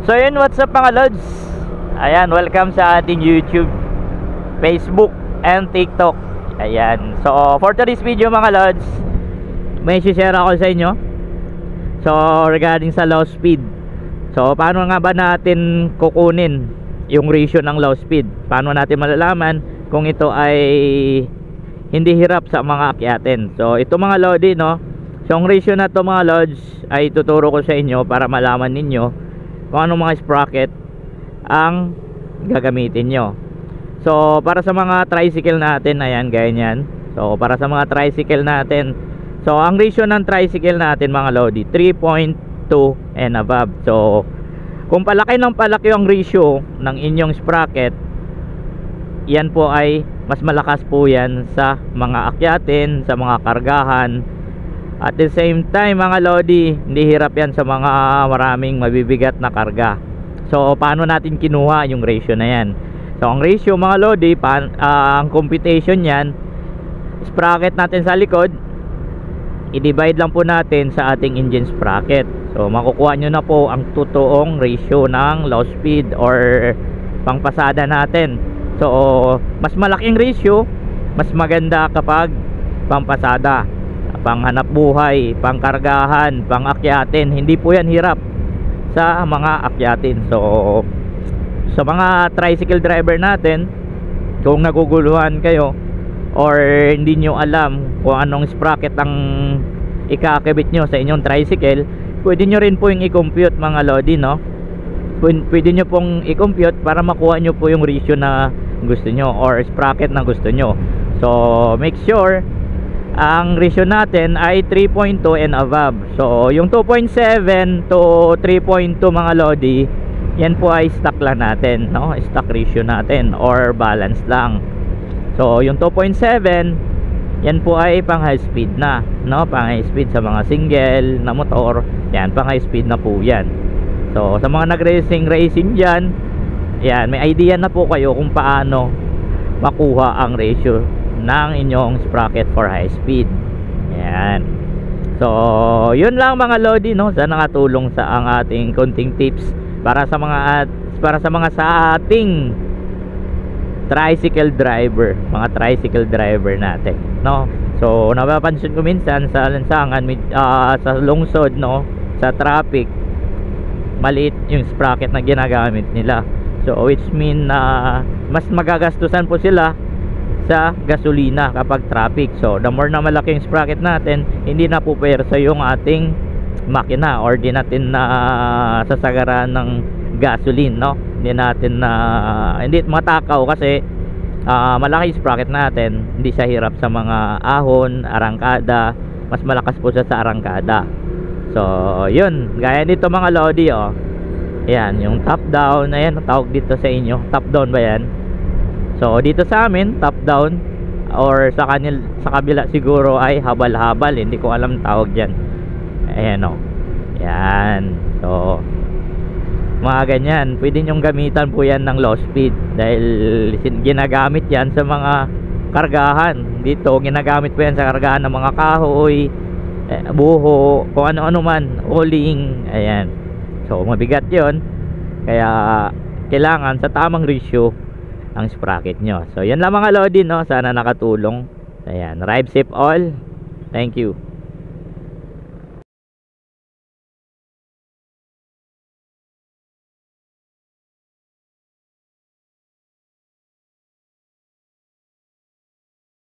So yun, what's up mga lods? Ayan, welcome sa ating YouTube, Facebook, and TikTok. Ayan, so for today's video mga lods, may share ako sa inyo. So regarding sa low speed. So paano nga ba natin kukunin yung ratio ng low speed? Paano natin malalaman kung ito ay hindi hirap sa mga akyatin? So ito mga lodi, no? So ang ratio na to mga lods ay tuturo ko sa inyo para malaman ninyo kung anong mga sprocket ang gagamitin nyo. So para sa mga tricycle natin, ayan, ganyan. So para sa mga tricycle natin, so ang ratio ng tricycle natin mga lodi, 3.2 and above. So kung palaki ng palaki ang ratio ng inyong sprocket, yan po ay mas malakas po yan sa mga akyatin, sa mga kargahan. At the same time mga lodi, hindi hirap yan sa mga maraming mabibigat na karga. So paano natin kinuha yung ratio na yan? So ang ratio mga lodi, ang computation yan, sprocket natin sa likod, i-divide lang po natin sa ating engine sprocket. So makukuha nyo na po ang totoong ratio ng low speed or pangpasada natin. So mas malaking ratio, mas maganda kapag pampasada, panghanap buhay, pangkargahan, pangakyatin. Hindi po yan hirap sa mga akyatin. So sa mga tricycle driver natin, kung naguguluhan kayo or hindi nyo alam kung anong sprocket ang ikakabit nyo sa inyong tricycle, pwede nyo rin po yung i-compute mga lodi, no? Pwede nyo pong i-compute para makuha nyo po yung ratio na gusto nyo or sprocket na gusto nyo. So make sure ang ratio natin ay 3.2 and above. So yung 2.7 to 3.2 mga lodi, yan po ay stock lang natin, no? Stock ratio natin or balance lang. So yung 2.7, yan po ay pang high speed na, no? Pang high speed sa mga single na motor, yan pang high speed na po yan. So sa mga racing dyan, yan, may idea na po kayo kung paano makuha ang ratio ng inyong sprocket for high speed. Ayan. So yun lang mga lodi, no? Sana nakatulong sa ang ating konting tips para sa mga sa ating tricycle driver, mga tricycle driver natin, no? So napapansin ko minsan sa lansangan, sa lungsod, no, sa traffic, maliit yung sprocket na ginagamit nila. So which mean na mas magagastusan po sila sa gasolina kapag traffic. So the more na malaki yung sprocket natin, hindi na po pwersa yung ating makina or di natin na sasagaran ng gasoline, no? Hindi matakaw kasi malaki yung sprocket natin, hindi siya hirap sa mga ahon, arangkada. Mas malakas po siya sa arangkada. So yun, gaya dito mga lodi, oh. Yan, yung top down, ayan, tawag dito sa inyo, top down ba yan? So dito sa amin, top down, or sa kabila siguro ay habal-habal, hindi ko alam tawag diyan. Ayan, oh. Yan. So mga ganyan, pwede nyong gamitan po yan ng low speed dahil ginagamit yan sa mga kargahan. Dito ginagamit po yan sa kargahan ng mga kahoy, buho, kung ano-ano man, uling. Ayan. So mabigat yon, kaya kailangan sa tamang ratio ang sprocket nyo. So yan lang mga lodi, no? Sana nakatulong. Ayan, ride safe all. Thank you.